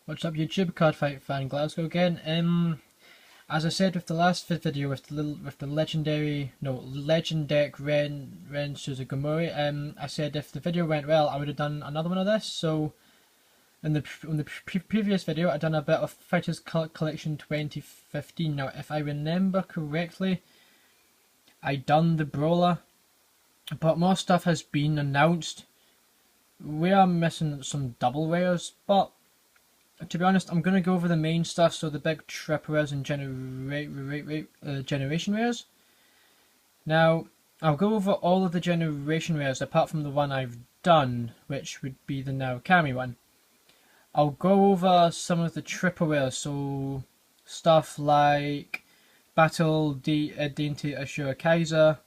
What's up YouTube, Cardfight fan Glasgow again. As I said with the last video with the legendary legendaric Ren Suzugimori, I said if the video went well I would have done another one of this. So in the previous video I done a bit of Fighters Collection 2015. Now if I remember correctly, I done the brawler, but more stuff has been announced. We are missing some double rares, but to be honest, I'm going to go over the main stuff, so the big triple rares and generation rares. Now, I'll go over all of the generation rares apart from the one I've done, which would be the now Kami one. I'll go over some of the triple rares, so stuff like Battle Dainty Ashura Kaiser,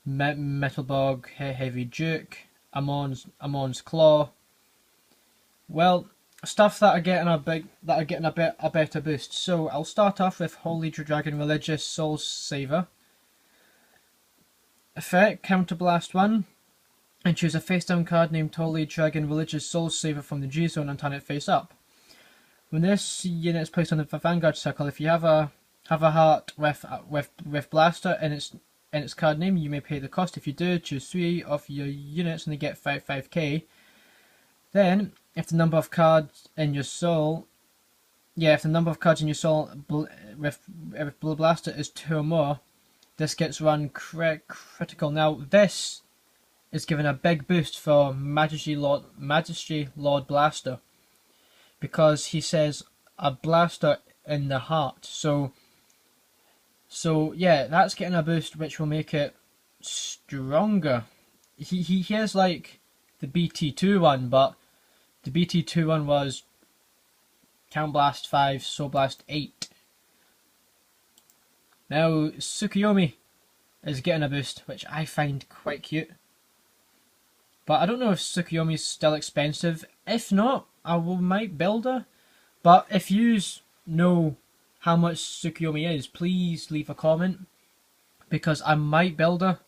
Metalbog Heavy Duke, Amon's Claw. Well, stuff that are getting a better boost. So I'll start off with Holy Dragon Religious Soul Saver. Effect, Counterblast 1, and choose a face down card named Holy Dragon Religious Soul Saver from the G zone and turn it face up. When this unit is placed on the Vanguard circle, if you have a heart with Blaster in its card name, you may pay the cost. If you do, choose 3 of your units and they get 5k. Then, if the number of cards in your soul, with Blaster is 2 or more, this gets run critical. Now, this is given a big boost for Majesty Lord Blaster, because he says a blaster in the heart. So yeah, that's getting a boost which will make it stronger. He has like the BT2 one, but the BT2 one was Count Blast 5, Soul Blast 8. Now Tsukuyomi is getting a boost, which I find quite cute. But I don't know if Tsukuyomi is still expensive. If not, might build her. But if you know how much Tsukuyomi is, please leave a comment, because I might build her.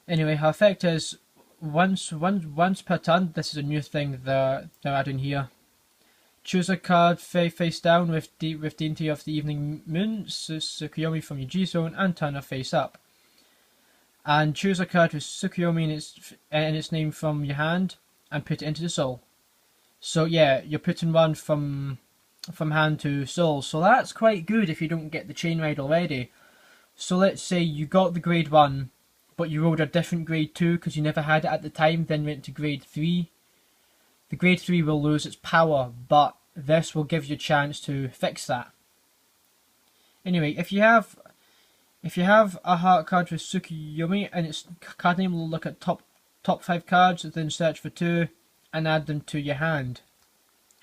Anyway, her effect is once per turn. This is a new thing they're adding here. Choose a card face down with Dainty of the Evening Moon, Tsukuyomi from your G zone, and turn her face up. And choose a card with Tsukuyomi in its name from your hand and put it into the soul. So yeah, you're putting one from hand to soul. So that's quite good if you don't get the chain ride already. So let's say you got the grade 1, but you rolled a different grade 2 because you never had it at the time, then went to grade 3. The grade 3 will lose its power, but this will give you a chance to fix that. Anyway, if you have a heart card with Tsukuyomi and its card name, will look at top 5 cards, then search for 2 and add them to your hand.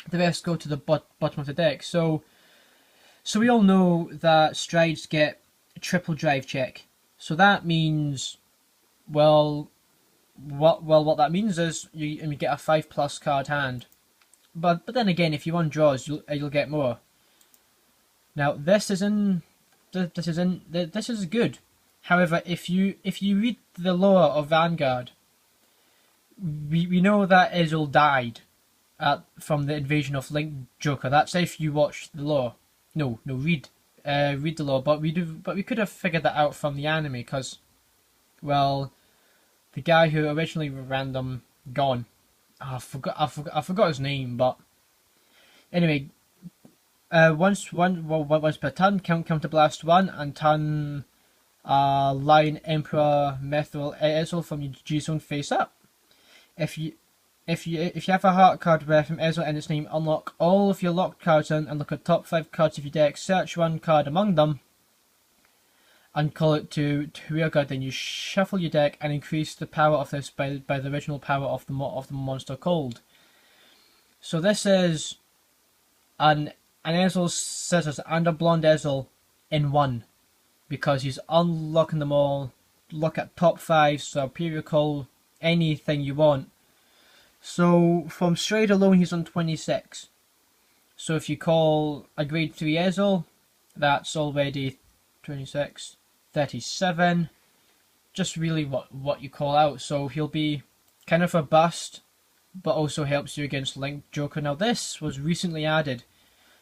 The rest go to the bottom of the deck. So we all know that strides get a triple drive check. So that means, what that means is you get a 5+ card hand. But then again, if you want draws, you'll get more. Now this is good. However, if you read the lore of Vanguard, we know that Ezel died from the invasion of Link Joker. That's if you watch the lore. No, read the lore. But we could have figured that out from the anime, because, well, the guy who originally ran them gone. I forgot his name, but anyway, once per turn, counterblast 1 and turn Lion Emperor Mithril Ezel from your G zone face up. If you have a heart card with Ezel in its name, unlock all of your locked cards in and look at top 5 cards of your deck. Search one card among them and call it to rearguard. Then you shuffle your deck and increase the power of this by the original power of the monster called. So this is an Ezel Scissors and a Blonde Ezel in one, because he's unlocking them all. Look at top 5, so period call anything you want. So from straight alone he's on 26. So if you call a grade 3 Ezel, that's already 26, 37. Just really what you call out. So he'll be kind of a bust but also helps you against Link Joker. Now this was recently added.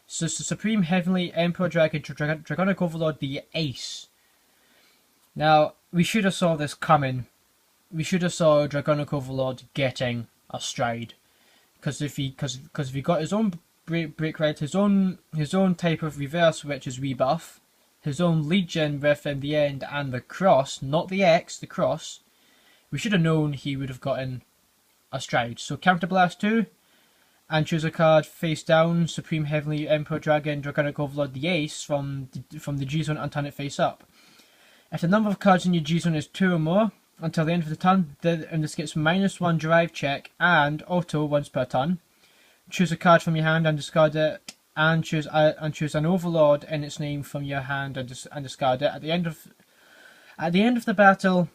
So it's the Supreme Heavenly Emperor Dragon, Dragonic Overlord, the Ace. Now, we should have saw this coming. We should have saw Dragonic Overlord getting a stride. Because if he got his own break rate, his own type of reverse, which is rebuff, his own Legion with in the end, and the cross, not the X, the cross, we should have known he would have gotten a stride. So Counterblast 2, and choose a card face down, Supreme Heavenly Emperor Dragon, Dragonic Overlord, the Ace from the G zone, and turn it face up. If the number of cards in your G zone is 2 or more, until the end of the turn, and this gets -1 drive check and auto once per turn. Choose a card from your hand and discard it, and choose an Overlord in its name from your hand and discard it. At the end of the battle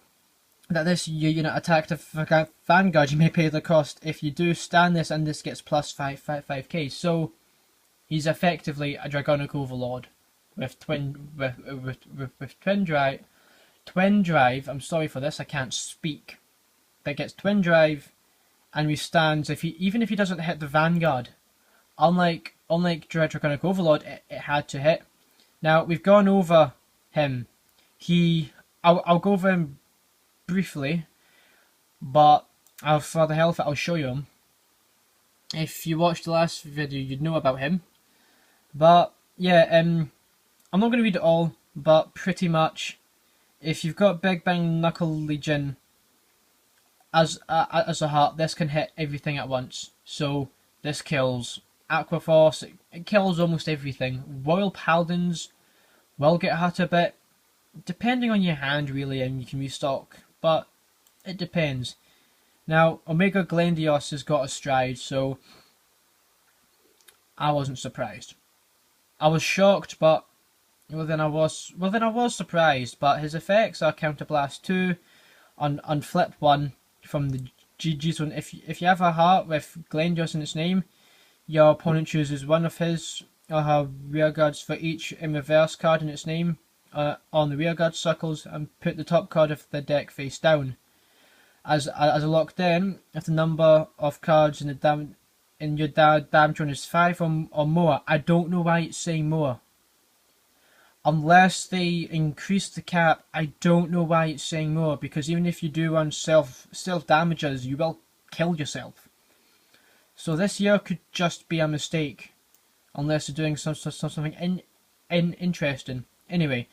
that this unit attacked a vanguard, you may pay the cost. If you do, stand this, and this gets plus 5k. So he's effectively a Dragonic Overlord with twin drive. I'm sorry for this, I can't speak. That gets twin drive and withstands even if he doesn't hit the vanguard. Unlike Dragonic Overlord, it had to hit. Now we've gone over him. I'll go over him briefly, but for the hell of it, I'll show you him. If you watched the last video, you'd know about him. But yeah, I'm not going to read it all, but pretty much, if you've got Big Bang Knuckle Legion as a heart, this can hit everything at once. So this kills Aqua Force, it kills almost everything. Royal Paladins will get hurt a bit, depending on your hand really, and you can restock, but it depends. Now Omega Glendios has got a stride, so I wasn't surprised. I was shocked, but then I was surprised. But his effects are Counterblast 2 on flip 1 from the GG zone. If you have a heart with Glendios in its name, your opponent chooses one of his or her rearguards for each in reverse card in its name on the rearguard circles, and put the top card of the deck face down. As a locked in, if the number of cards in your damage zone is 5 or more, I don't know why it's saying more. Unless they increase the cap, I don't know why it's saying more, because even if you do run self damages, you will kill yourself. So this here could just be a mistake, unless they're doing something interesting. Anyway,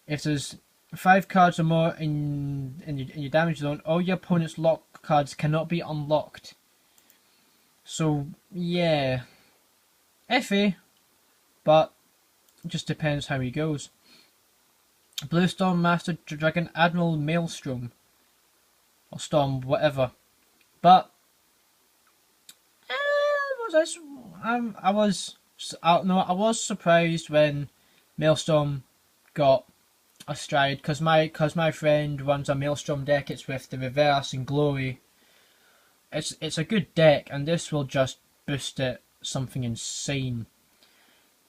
if there's 5 cards or more in your damage zone, all your opponent's lock cards cannot be unlocked. So yeah, iffy, but it just depends how he goes. Blue Storm Master Dragon Admiral Maelstrom, or Storm, whatever. But I was surprised when Maelstrom got a stride, because my friend runs a Maelstrom deck. It's with the reverse and glory. It's a good deck, and this will just boost it something insane.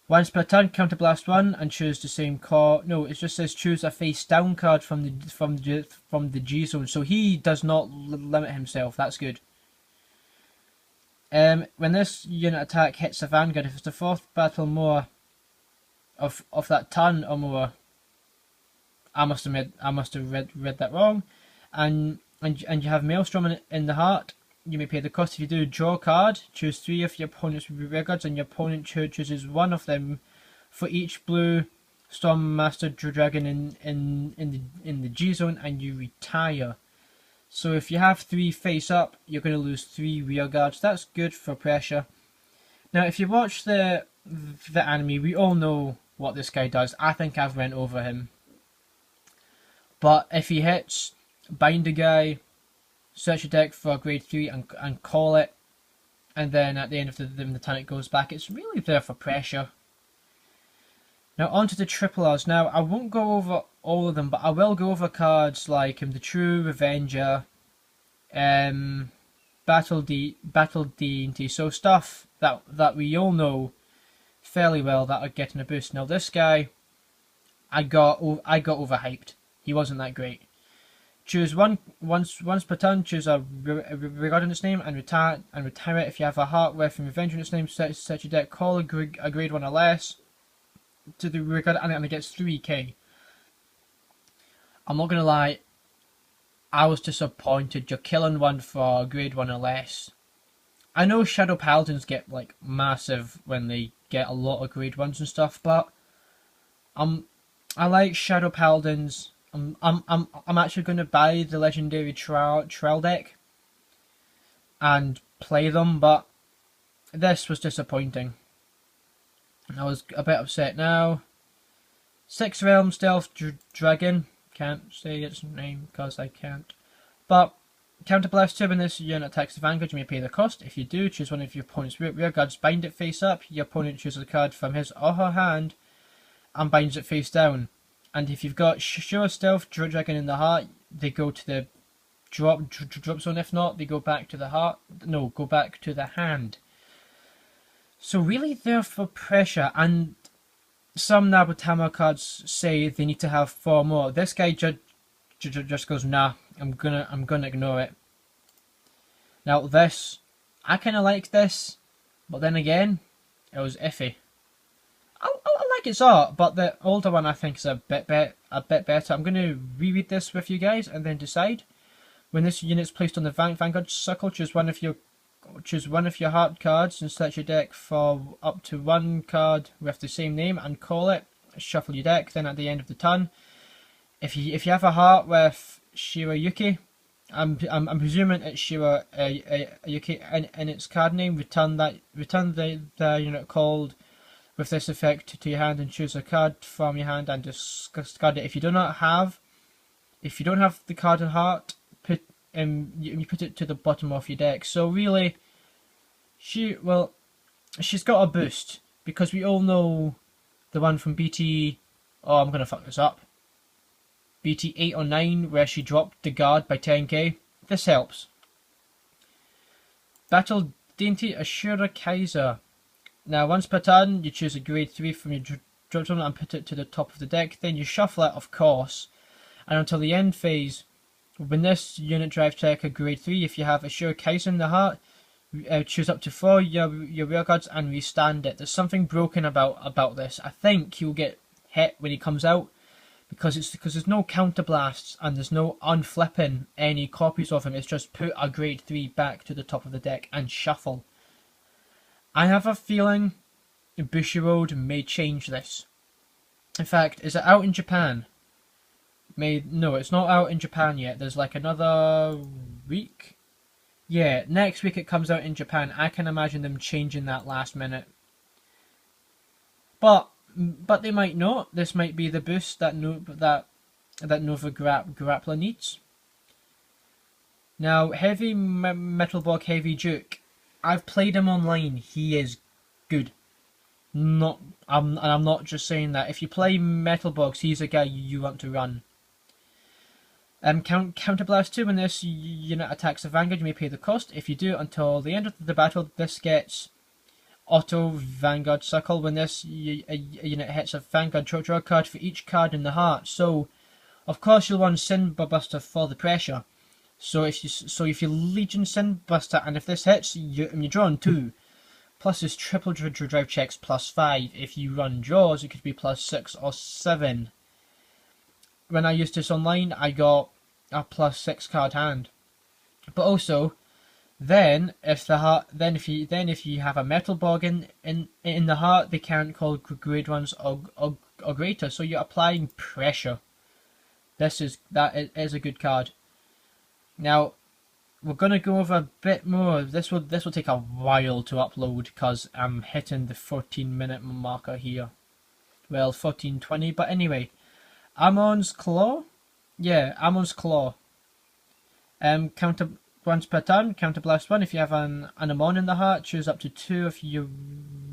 Once per turn, Counterblast 1 and choose the same card. No, it just says choose a face down card from the G zone, so he does not limit himself. That's good. When this unit attack hits a vanguard, if it's the 4th battle more of that turn or more, I must have read that wrong, and you have Maelstrom in the heart. You may pay the cost. If you do, draw a card, choose 3 of your opponent's rearguards, and your opponent chooses one of them for each blue Storm Master Dragon in the G zone, and you retire. So if you have 3 face up, you're going to lose 3 rearguards. That's good for pressure. Now, if you watch the anime, we all know what this guy does. I think I've went over him. But if he hits, bind a guy, search your deck for a grade 3 and call it, and then at the end of the turn it goes back. It's really there for pressure. Now on to the triple R's. Now I won't go over all of them, but I will go over cards like the True Revenger, Battle D&T, so stuff that we all know fairly well that are getting a boost. Now this guy, I got overhyped. He wasn't that great. choose once per turn. Choose a regard in its name and retire it. If you have a heart with revenge in its name, set your deck. Call a grade 1 or less to the regard, and it gets 3k. I'm not gonna lie, I was disappointed. You're killing one for grade 1 or less. I know Shadow Paladins get like massive when they get a lot of grade 1s and stuff, but I like Shadow Paladins. I'm actually going to buy the legendary trial deck and play them, but this was disappointing. I was a bit upset now. 6 Realm Stealth Dragon. Can't say its name because I can't. But Counterblast 2, when this unit attacks the vanguard, you may pay the cost. If you do, choose one of your opponent's rear guards, bind it face up. Your opponent chooses a card from his or her hand and binds it face down. And if you've got Sure Stealth Dragon in the heart, they go to the drop zone. If not, they go back to the heart. No, go back to the hand. So really there for pressure, and some Nabutama cards say they need to have 4 more. This guy just goes, nah, I'm gonna ignore it. Now this, I kind of like this, but then again, it was iffy. I like its art, but the older one I think is a bit better. I'm going to reread this with you guys and then decide. When this unit is placed on the vanguard circle, choose one of your heart cards and select your deck for up to 1 card with the same name and call it. Shuffle your deck. Then at the end of the turn, if you have a heart with Shirayuki, I'm presuming it's Shirayuki in its card name. Return the unit called with this effect to your hand and choose a card from your hand and discard it. If you don't have the card in heart, you put it to the bottom of your deck. So really, she's got a boost, because we all know the one from BT. Oh, I'm gonna fuck this up. BT 8 or 9, where she dropped the guard by 10k. This helps. Battle Dainty Ashura Kaiser. Now, once per turn, you choose a grade 3 from your drop zone and put it to the top of the deck. Then you shuffle it, of course, and until the end phase. When this unit drives check a grade 3, if you have Ashura Kaiser in the heart, choose up to 4 your rear guards and restand it. There's something broken about this. I think he'll get hit when he comes out, because there's no counterblasts and there's no unflipping any copies of him. It's just put a grade 3 back to the top of the deck and shuffle. I have a feeling Bushiroad may change this. In fact, is it out in Japan? No, it's not out in Japan yet. There's like another week. Yeah, next week it comes out in Japan. I can imagine them changing that last minute. But they might not. This might be the boost that Nova Grappler needs. Now, Heavy Metalborg Heavy Duke. I've played him online. He is good. I'm not just saying that. If you play Metalborgs, he's a guy you want to run. Counterblast 2, when this unit attacks a vanguard, you may pay the cost. If you do, until the end of the battle, this gets auto vanguard circle. When this unit hits a vanguard, draw a card for each card in the heart. So, of course, you'll want Sinbuster for the pressure. So if you Legion Sinbuster, and if this hits, you're drawing 2. Plus this triple drive checks +5. If you run draws, it could be +6 or 7. When I used this online, I got a +6 card hand. But also, then if you have a Metalborg in the heart, they can't call grade 1s or greater. So you're applying pressure. That is a good card. Now, we're going to go over a bit more. This will take a while to upload, because I'm hitting the 14-minute marker here. Well, 14:20, but anyway. Amon's Claw? Yeah, Amon's Claw. Counter once per turn, counterblast 1. If you have an Amon in the heart, choose up to 2 of your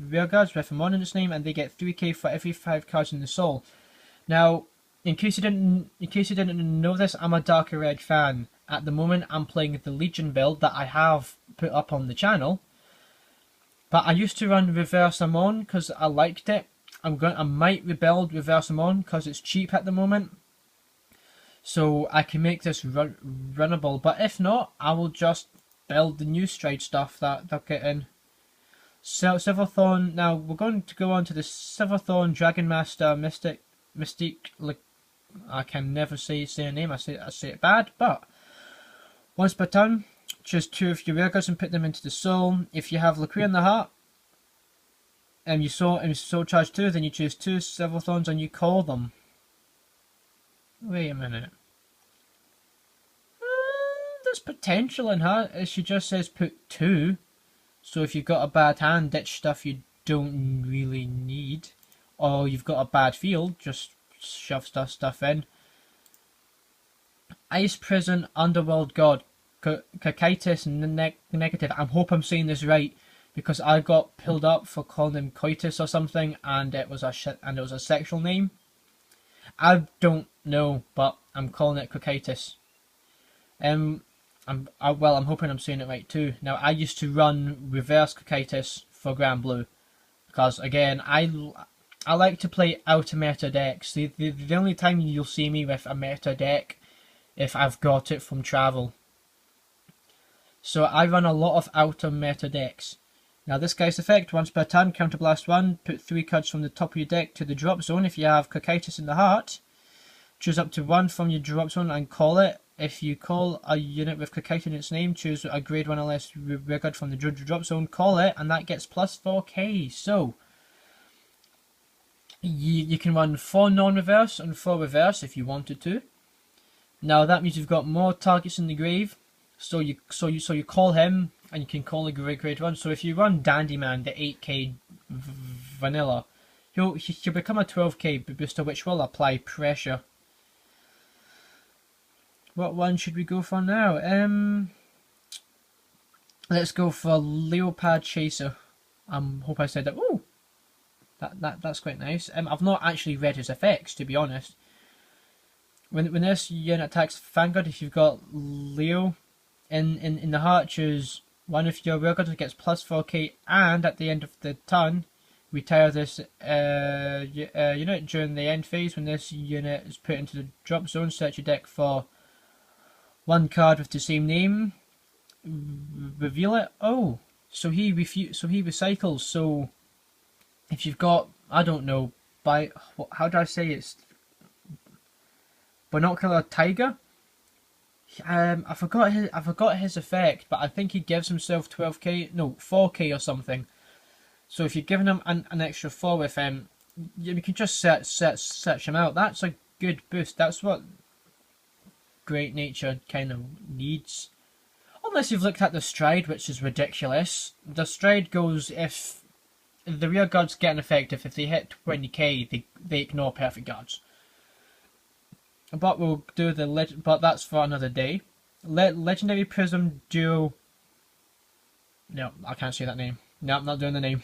rear guards with Amon in its name, and they get 3k for every 5 cards in the soul. Now, in case you didn't know this, I'm a Darker Red fan. At the moment, I'm playing the Legion build that I have put up on the channel. But I used to run Reverse Amon because I liked it. I might rebuild Reverse Amon because it's cheap at the moment. so I can make this runnable. But if not, I will just build the new stride stuff that they'll get in. Silverthorn. Now we're going to go on to the Silverthorn Dragon Master Mystique. Like, I can never say a name. I say it bad. But once per turn, choose 2 of your rearguards and put them into the soul. If you have Laquia in the heart, and you soul charge 2, then you choose 2 Silverthorns and you call them. Wait a minute. There's potential in her. She just says put 2. So if you've got a bad hand, ditch stuff you don't really need. Or you've got a bad field, just shove stuff in. Ice Prison, Underworld God, Cocytus, negative. I hope I'm saying this right, because I got pulled up for calling him coitus or something, and it was a sexual name. I don't know, but I'm calling it Cocytus. I'm hoping I'm saying it right too. Now, I used to run reverse Cocytus for Grand Blue, because again, I like to play out of meta decks. The only time you'll see me with a meta deck if I've got it from travel. So I run a lot of out of meta decks. Now this guy's effect, once per turn, counterblast 1, put 3 cards from the top of your deck to the drop zone. If you have Cocytus in the heart, choose up to 1 from your drop zone and call it. If you call a unit with Cocytus in its name, choose a grade 1 or less rearguard from the drop zone, call it, and that gets plus 4k. So, you can run 4 non-reverse and 4 reverse if you wanted to. Now that means you've got more targets in the grave, so you call him, and you can call a grade 1. So if you run Dandyman, the 8k vanilla, he'll become a 12k booster, which will apply pressure. What one should we go for now? Let's go for Leopard Chaser. Hope I said that. Ooh, that's quite nice. I've not actually read his effects, to be honest. When this unit attacks Vanguard, if you've got Leo in the heart, choose 1 of your rearguards that gets plus 4k, and at the end of the turn, retire this unit during the end phase. When this unit is put into the drop zone, search your deck for 1 card with the same name, reveal it. Oh, so he recycles. So if you've got, I don't know, how do I say it's Binocular Tiger? I forgot his effect, but I think he gives himself 12k, no, 4k or something. So if you're giving him an extra 4 with him, you can just search him out. That's a good boost. That's what Great Nature kind of needs. Unless you've looked at the stride, which is ridiculous. The stride goes, if the rear guards get an effective, if they hit 20k, they ignore perfect guards. But we'll do but that's for another day. Legendary Prism Duo. No, I can't say that name. No, I'm not doing the name.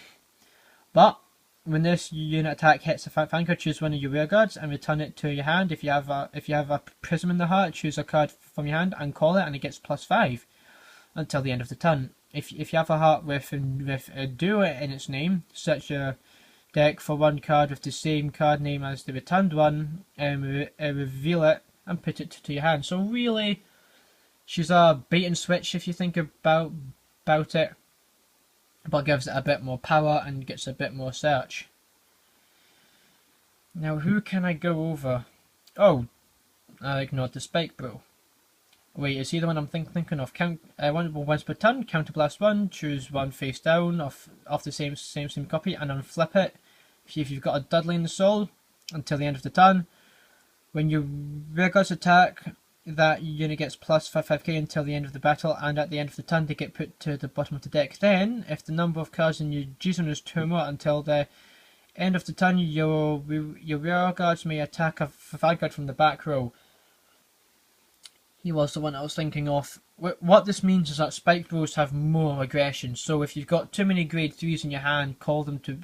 But when this unit attack hits a Vanguard, choose 1 of your rear guards and return it to your hand. If you have a Prism in the heart, choose a card from your hand and call it, and it gets plus 5 until the end of the turn. If you have a heart with a duo in its name, search your deck for 1 card with the same card name as the returned one, and reveal it and put it to your hand. So really, she's a bait and switch if you think about it, but gives it a bit more power and gets a bit more search. Now who can I go over? Oh, I ignored the Spike Bro. Wait, is he the one I'm thinking of? Once per turn, counterblast 1, choose 1 face down off the same copy and unflip it. If you've got a Dudley in the soul, until the end of the turn. When your rearguards attack, that unit gets plus 5k until the end of the battle, and at the end of the turn they get put to the bottom of the deck. Then, if the number of cards in your G-zone is 2 or more until the end of the turn, your rearguards may attack a Vanguard from the back row. He was the one I was thinking of. What this means is that Spike Bros have more aggression. So if you've got too many grade 3s in your hand, call them to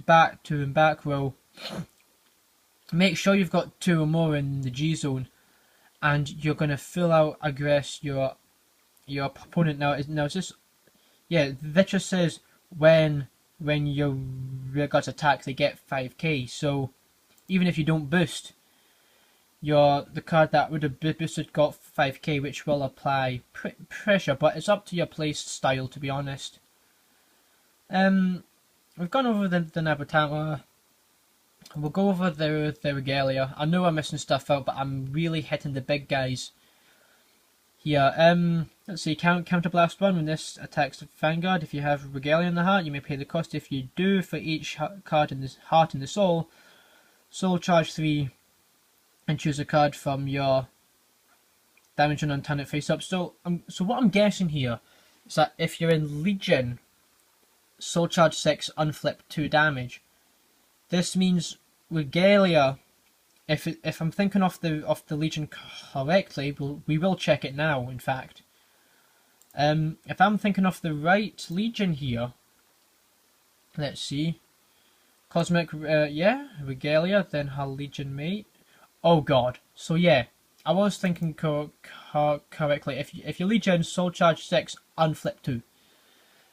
back row. Make sure you've got 2 or more in the G zone, and you're gonna full out aggress your opponent. Now is this? Yeah, that just says when your rearguards attack, they get 5k. So even if you don't boost, the card that would have boosted got 5k, which will apply pressure, but it's up to your play style, to be honest. We've gone over the Nabotama. We'll go over the Regalia. I know I'm missing stuff out, but I'm really hitting the big guys here. Let's see, counterblast 1. When this attacks the Vanguard, if you have Regalia in the heart, you may pay the cost. If you do, for each card in the heart and the soul charge 3 and choose a card from your damage and turn it face up. So what I'm guessing here is that if you're in Legion, soul charge 6, unflip 2 damage. This means Regalia, if I'm thinking of the Legion correctly, we will check it now, in fact. If I'm thinking of the right Legion here, let's see. Cosmic, yeah, Regalia, then her Legion mate. Oh god, so yeah, I was thinking correctly. If you Legion, soul charge 6, unflip 2.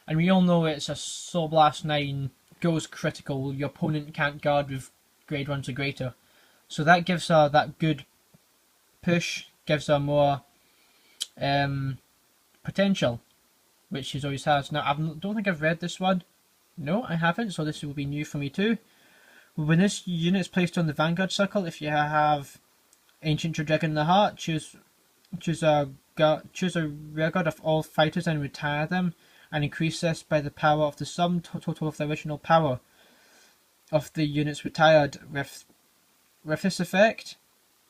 And we all know it's a Soul Blast 9, goes critical, your opponent can't guard with grade 1s or greater. So that gives her that good push, gives her more potential, which she always has. Now, I don't think I've read this one. No, I haven't, so this will be new for me too. When this unit is placed on the Vanguard circle, if you have Ancient Dragon in the heart, choose a rearguard of all fighters and retire them, and increase this by the power of the sum total of the original power of the units retired. With this effect,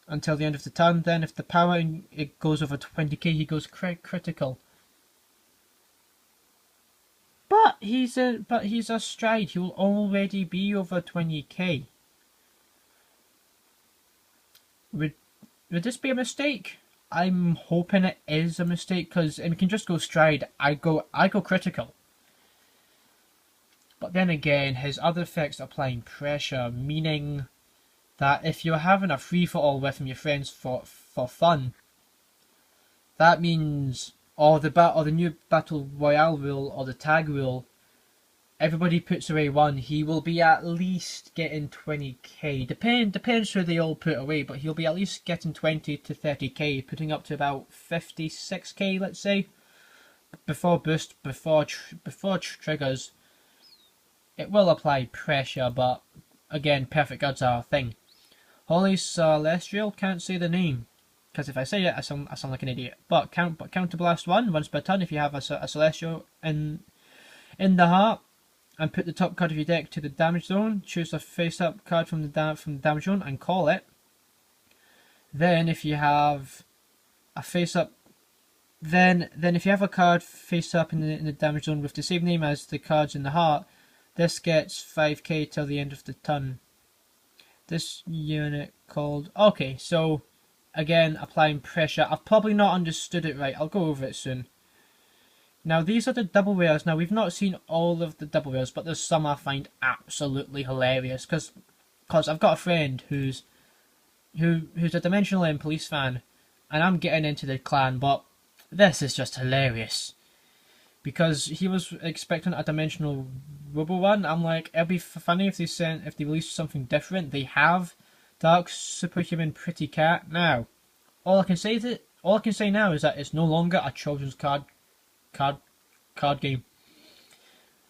until the end of the turn, then if the power it goes over 20k, he goes critical. But he's a stride. He will already be over 20k. Would this be a mistake? I'm hoping it is a mistake, because we can just go stride. I go critical. But then again, his other effects are applying pressure, meaning that if you're having a free for all with your friends for fun, that means the new battle royale rule or the tag rule, everybody puts away 1, he will be at least getting 20k. Depends who they all put away, but he'll be at least getting 20 to 30k, putting up to about 56k, let's say, before boost, before triggers. It will apply pressure, but again, perfect guards are a thing. Holy Celestial, can't say the name, because if I say it, I sound like an idiot. But counterblast 1 once per turn. If you have a Celestial in the heart, and put the top card of your deck to the damage zone, choose a face-up card from the damage zone and call it. Then if you have a face-up, then if you have a card face-up in the damage zone with the same name as the cards in the heart, this gets 5k till the end of the turn. This unit called... Okay, so again, applying pressure. I've probably not understood it right. I'll go over it soon. Now, these are the double rares. Now, we've not seen all of the double rares, but there's some I find absolutely hilarious. Because I've got a friend who's a Dimensional M Police fan, and I'm getting into the clan, but this is just hilarious. Because he was expecting a Dimensional Robo one. I'm like, it'll be funny if they release something different. They have Dark Superhuman Pretty Cat. Now, all I can say now is that it's no longer a children's card game.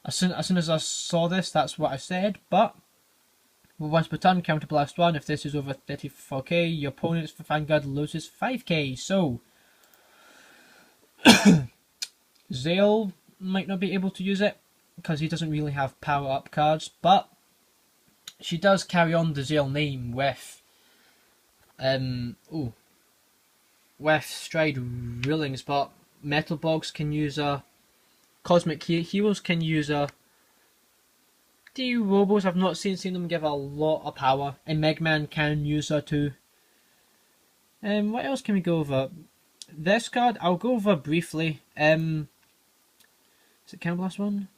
As soon as I saw this, that's what I said. But once per turn, counterblast 1. If this is over 34k, your opponent's Vanguard loses 5k. So Zale might not be able to use it because he doesn't really have power up cards, but she does carry on the Zale name with stride rulings, but Metal Bogs can use her. Cosmic Heroes can use her. The Robos, I've not seen them give a lot of power. And Megman can use her too. What else can we go over? This card, I'll go over briefly. Is it Counterblast 1?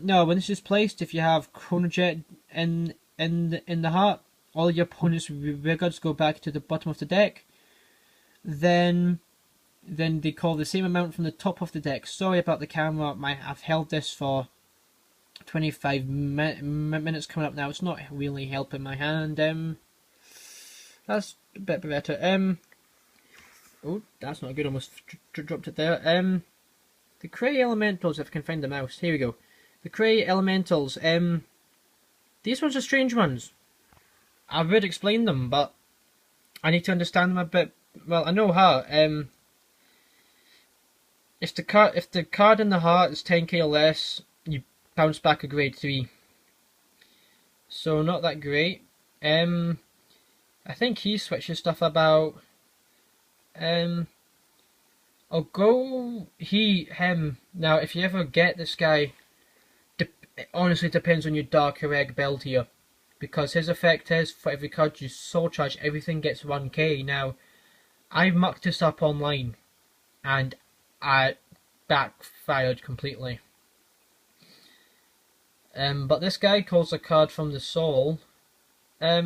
No, when this is placed, if you have Chronojet in the heart, all your opponent's rearguards go back to the bottom of the deck. Then they call the same amount from the top of the deck. Sorry about the camera, I've held this for 25 minutes coming up now. It's not really helping my hand. That's bit better. Oh, that's not good. Almost dropped it there. The Cray Elementals, if I can find the mouse. Here we go. The Cray Elementals. These ones are strange ones. I would explain them, but I need to understand them a bit. Well, I know how. If the card in the heart is 10k or less, you bounce back a grade 3. So not that great. I think he switches stuff about. I'll go him. Now, if you ever get this guy, it honestly depends on your Darker Egg build here. Because his effect is, for every card you soul charge, everything gets 1k. Now, I mucked this up online, and I backfired completely. But this guy calls a card from the soul. I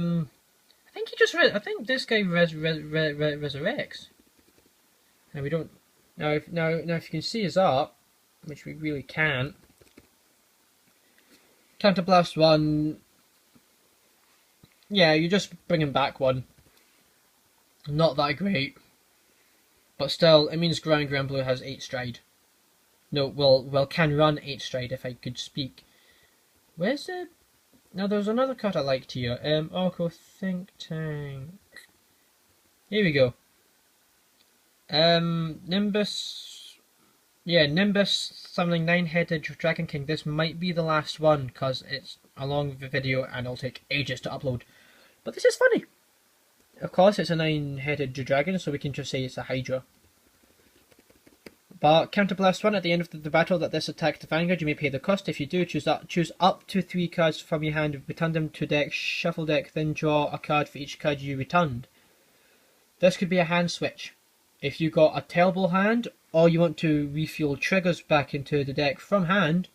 think he just I think this guy resurrects. Now we don't. Now if you can see his art, which we really can't. Counterblast 1. Yeah, you just bring him back 1. Not that great. But still, it means Grand Blue has 8 stride. No, well, can run 8 stride if I could speak. Where's it? Now there's another card I liked here. Orco Think Tank. Here we go. Nimbus. Yeah, Nimbus summoning 9-headed Dragon King. This might be the last one because it's a long video and it'll take ages to upload. But this is funny. Of course, it's a 9-headed dragon, so we can just say it's a Hydra. But Counterblast 1, at the end of the battle that this attacked the Vanguard, you may pay the cost. If you do, choose up to 3 cards from your hand, return them to deck, shuffle deck, then draw a card for each card you returned. This could be a hand switch. If you got a terrible hand, or you want to refuel triggers back into the deck from hand,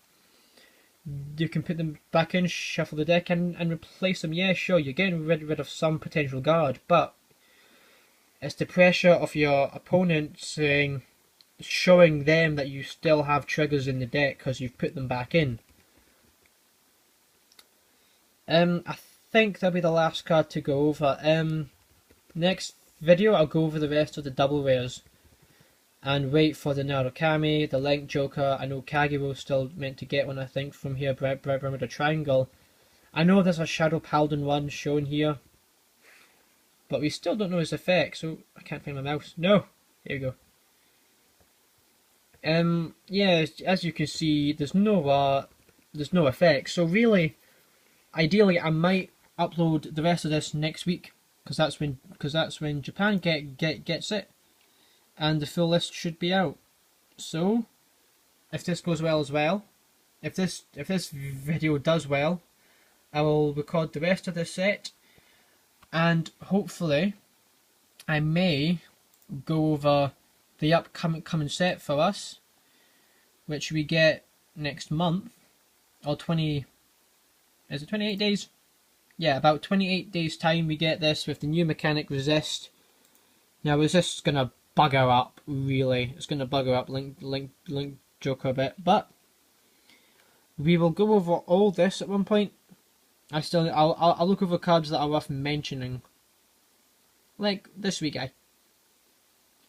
you can put them back in, shuffle the deck, and replace them. Yeah, sure, you're getting rid of some potential guard, but it's the pressure of your opponent showing them that you still have triggers in the deck because you've put them back in. I think that'll be the last card to go over. Next video, I'll go over the rest of the double rares. And wait for the Narukami, the Link Joker. I know Kagero's still meant to get one, I think, from here, Bermuda Triangle. I know there's a Shadow Paladin one shown here. But we still don't know his effect, so I can't find my mouse. No! Here we go. Yeah, as you can see, there's no effect. So really, ideally, I might upload the rest of this next week. Because that's when Japan gets it. And the full list should be out. So, if this goes well as well, if this video does well, I will record the rest of this set, and hopefully, I may go over the upcoming set for us, which we get next month, or 20. Is it 28 days? Yeah, about 28 days time we get this with the new mechanic Resist. Now Resist's gonna bugger up, really. It's going to bugger up Link Joker a bit, but we will go over all this at one point. I'll look over cards that are worth mentioning, like this week, guy.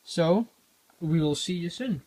So we will see you soon.